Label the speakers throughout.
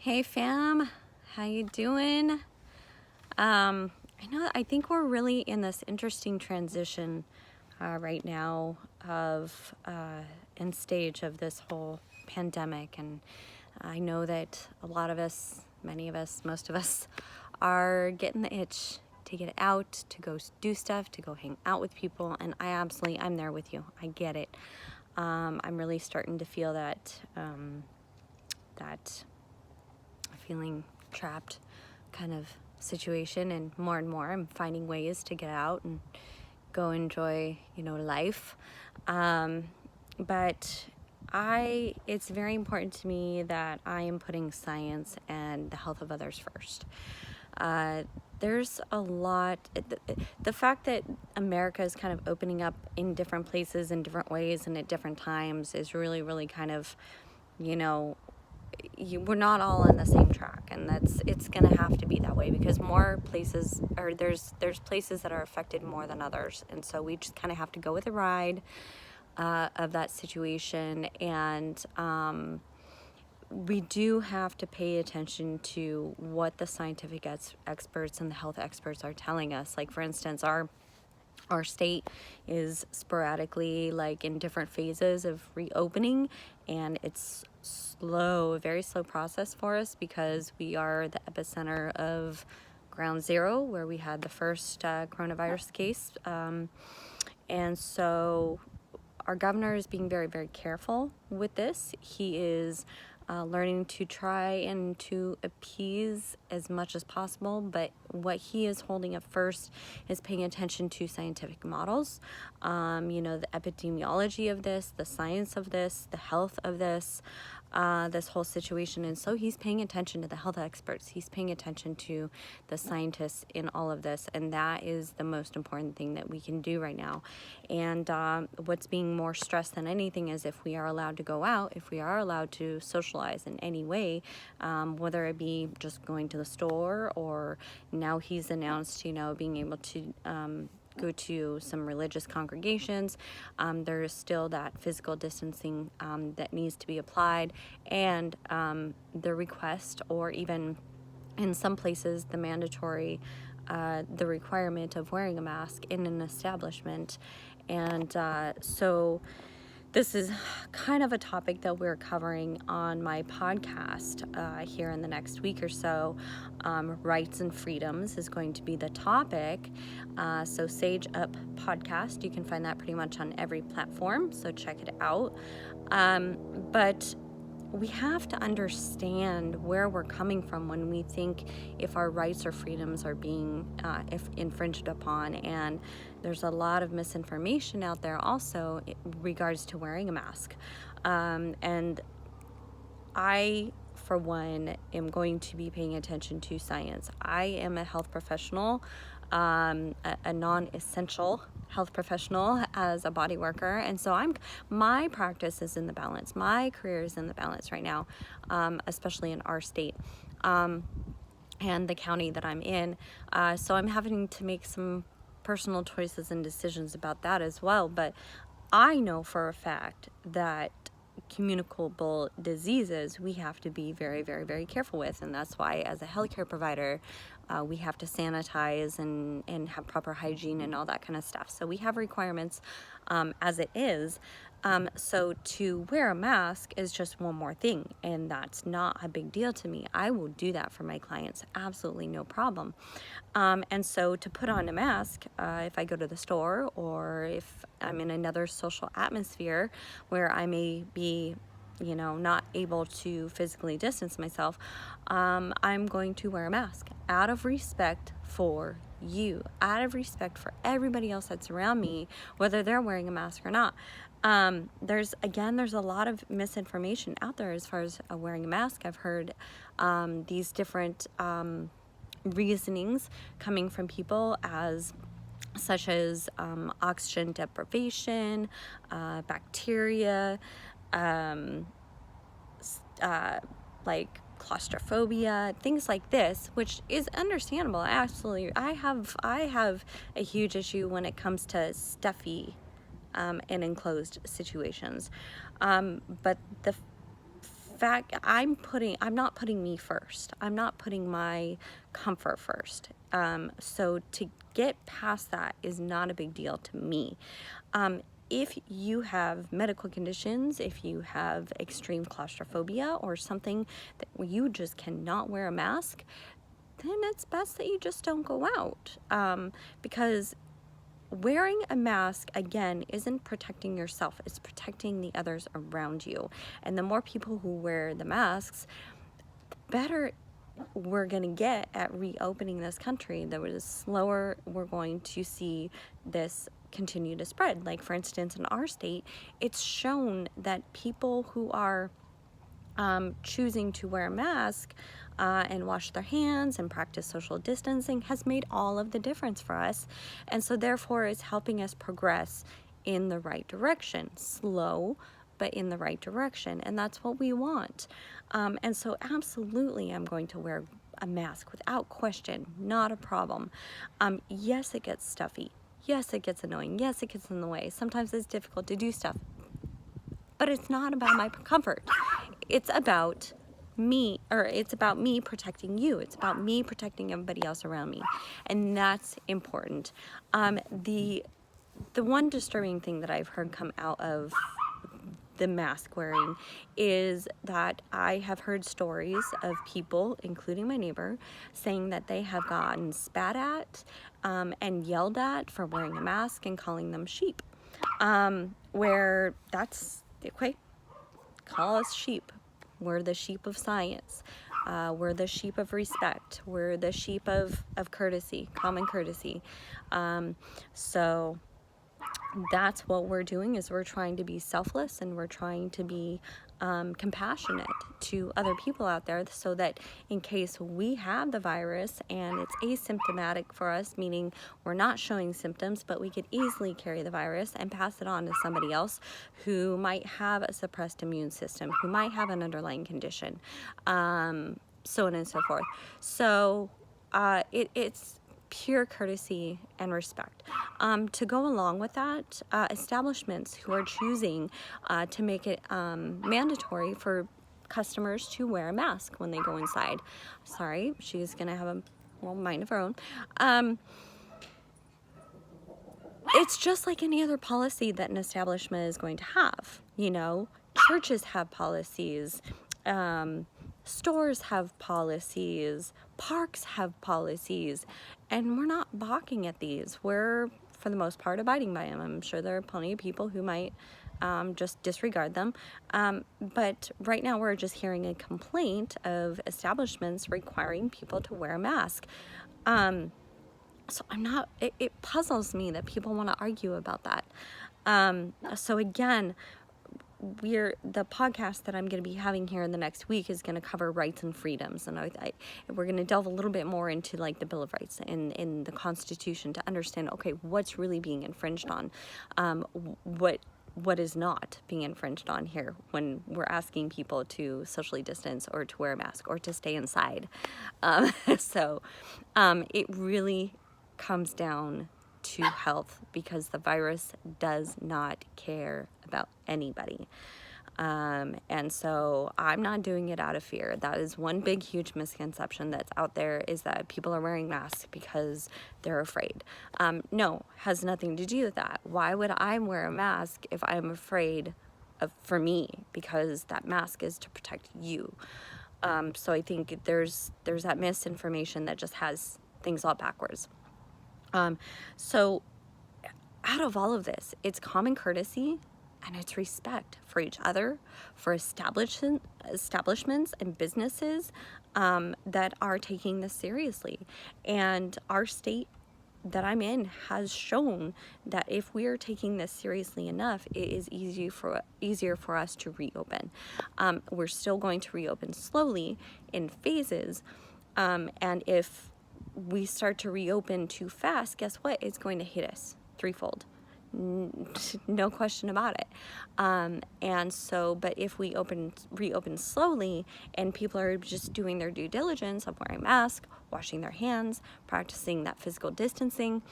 Speaker 1: Hey fam, how you doing? I think we're really in this interesting transition right now of in stage of this whole pandemic, and I know that a lot of us, many of us, most of us are getting the itch to get out, to go do stuff, to go hang out with people, and I'm there with you. I get it. I'm really starting to feel that feeling trapped kind of situation, and more I'm finding ways to get out and go enjoy life. But it's very important to me that I am putting science and the health of others first. There's a lot, the fact that America is kind of opening up in different places in different ways and at different times is really kind of, you know, we're not all on the same track, and it's gonna have to be that way because more places, or there's places that are affected more than others, and so we just kind of have to go with the ride of that situation. And we do have to pay attention to what the scientific experts and the health experts are telling us. Like, for instance, our state is sporadically, like, in different phases of reopening, and it's a very slow process for us because we are the epicenter of ground zero, where we had the first coronavirus case. And so our governor is being very careful with this. He is learning to try and to appease as much as possible, but what he is holding up first is paying attention to scientific models, the epidemiology of this, the science of this, the health of this whole situation. And so he's paying attention to the health experts. He's paying attention to the scientists in all of this. And that is the most important thing that we can do right now. And what's being more stressed than anything is if we are allowed to go out, if we are allowed to socialize in any way, whether it be just going to the store, or now he's announced, being able to go to some religious congregations. There is still that physical distancing that needs to be applied, and the request, or even in some places the mandatory, the requirement of wearing a mask in an establishment. And so this is kind of a topic that we're covering on my podcast here in the next week or so. Rights and freedoms is going to be the topic. So Sage Up Podcast, you can find that pretty much on every platform, so check it out. But we have to understand where we're coming from when we think if our rights or freedoms are being infringed upon. And there's a lot of misinformation out there also in regards to wearing a mask. And I, for one, am going to be paying attention to science. I am a health professional, a non-essential health professional as a body worker, and so my practice is in the balance. My career is in the balance right now, especially in our state and the county that I'm in. So I'm having to make some personal choices and decisions about that as well. But I know for a fact that communicable diseases we have to be very careful with, and that's why as a healthcare provider we have to sanitize and have proper hygiene and all that kind of stuff. So we have requirements as it is. So to wear a mask is just one more thing, and that's not a big deal to me. I will do that for my clients, absolutely no problem. And so to put on a mask, if I go to the store, or if I'm in another social atmosphere where I may be not able to physically distance myself, I'm going to wear a mask out of respect for you, out of respect for everybody else that's around me, whether they're wearing a mask or not. There's a lot of misinformation out there as far as wearing a mask. I've heard these different reasonings coming from people such as oxygen deprivation, bacteria, like claustrophobia, things like this, which is understandable. Absolutely, I have a huge issue when it comes to stuffy and enclosed situations. But the fact, I'm not putting me first. I'm not putting my comfort first. So to get past that is not a big deal to me. If you have medical conditions, if you have extreme claustrophobia or something that you just cannot wear a mask, then it's best that you just don't go out. Because wearing a mask, again, isn't protecting yourself, it's protecting the others around you. And the more people who wear the masks, the better we're going to get at reopening this country. The slower we're going to see this continue to spread. Like, for instance, in our state, it's shown that people who are choosing to wear a mask and wash their hands and practice social distancing has made all of the difference for us. And so therefore it's helping us progress in the right direction. Slow, but in the right direction. And that's what we want. And so absolutely I'm going to wear a mask without question, not a problem. Yes, it gets stuffy. Yes, it gets annoying. Yes, it gets in the way. Sometimes it's difficult to do stuff. But it's not about my comfort. It's about me, or it's about me protecting you. It's about me protecting everybody else around me. And that's important. The one disturbing thing that I've heard come out of the mask wearing is that I have heard stories of people, including my neighbor, saying that they have gotten spat at and yelled at for wearing a mask and calling them sheep. Where that's, okay, call us sheep. We're the sheep of science. We're the sheep of respect. We're the sheep of courtesy, common courtesy. So that's what we're doing, is we're trying to be selfless, and we're trying to be compassionate to other people out there, so that in case we have the virus and it's asymptomatic for us, meaning we're not showing symptoms, but we could easily carry the virus and pass it on to somebody else who might have a suppressed immune system, who might have an underlying condition, so on and so forth. So it's pure courtesy and respect. To go along with that, establishments who are choosing to make it mandatory for customers to wear a mask when they go inside. Sorry, she's gonna have a mind of her own. It's just like any other policy that an establishment is going to have. You know, churches have policies. Stores have policies, parks have policies, and we're not balking at these. We're, for the most part, abiding by them. I'm sure there are plenty of people who might just disregard them. But right now we're just hearing a complaint of establishments requiring people to wear a mask. So it puzzles me that people want to argue about that. So again, the podcast that I'm going to be having here in the next week is going to cover rights and freedoms, and we're going to delve a little bit more into like the Bill of Rights in the Constitution to understand, okay, what's really being infringed on, what is not being infringed on here when we're asking people to socially distance or to wear a mask or to stay inside. So it really comes down to health, because the virus does not care about anybody. And so I'm not doing it out of fear. That is one big, huge misconception that's out there, is that people are wearing masks because they're afraid. No, has nothing to do with that. Why would I wear a mask if I'm afraid for me? Because that mask is to protect you. So I think there's that misinformation that just has things all backwards. So out of all of this, it's common courtesy and it's respect for each other, for establishments and businesses that are taking this seriously. And our state that I'm in has shown that if we are taking this seriously enough, it is easier for us to reopen. We're still going to reopen slowly in phases, and if we start to reopen too fast, guess what? It's going to hit us threefold. No question about it. And so, but if we reopen slowly, and people are just doing their due diligence of wearing masks, washing their hands, practicing that physical distancing,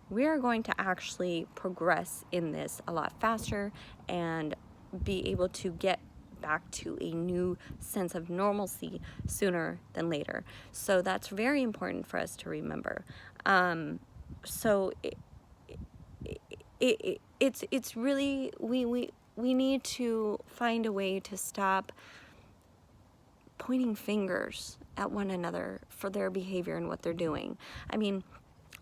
Speaker 1: we are going to actually progress in this a lot faster and be able to get back to a new sense of normalcy sooner than later. So that's very important for us to remember. So it's really, we need to find a way to stop pointing fingers at one another for their behavior and what they're doing. I mean,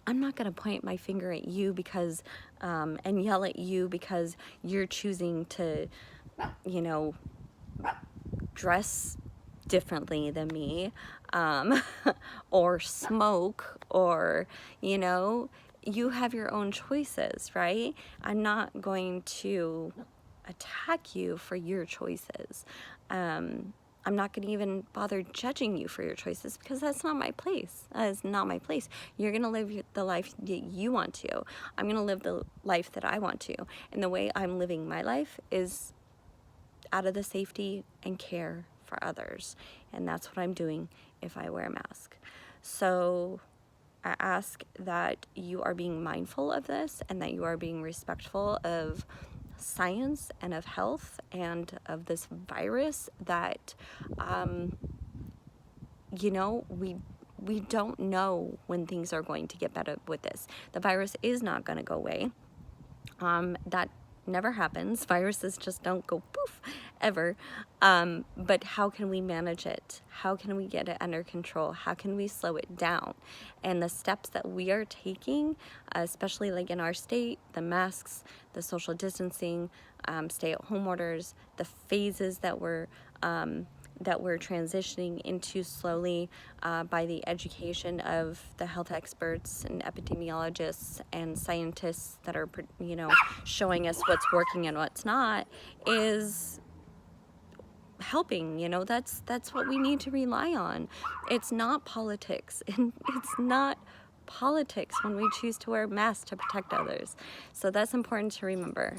Speaker 1: I'm not going to point my finger at you because and yell at you because you're choosing to, you know, dress differently than me, or smoke, or, you know, you have your own choices, right? I'm not going to attack you for your choices. I'm not going to even bother judging you for your choices because that's not my place. That is not my place. You're going to live the life that you want to. I'm going to live the life that I want to. And the way I'm living my life is out of the safety and care for others. And that's what I'm doing if I wear a mask. So I ask that you are being mindful of this and that you are being respectful of science and of health and of this virus that, you know, we don't know when things are going to get better with this. The virus is not going to go away. That never happens. Viruses just don't go poof ever. But how can we manage it? How can we get it under control? How can we slow it down? And the steps that we are taking, especially like in our state, the masks, the social distancing, stay-at-home orders, the phases that we're transitioning into slowly by the education of the health experts and epidemiologists and scientists that are, you know, showing us what's working and what's not, is helping. You know, that's what we need to rely on. It's not politics, and it's not politics when we choose to wear masks to protect others. So that's important to remember.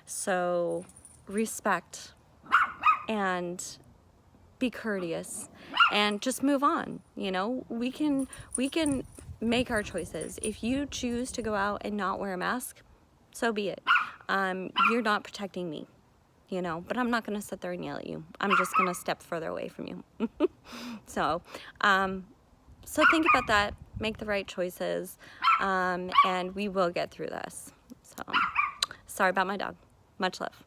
Speaker 1: So respect and be courteous and just move on. You know, we can make our choices. If you choose to go out and not wear a mask, so be it. You're not protecting me, you know, but I'm not going to sit there and yell at you. I'm just going to step further away from you. So think about that, make the right choices, and we will get through this. So sorry about my dog. Much love.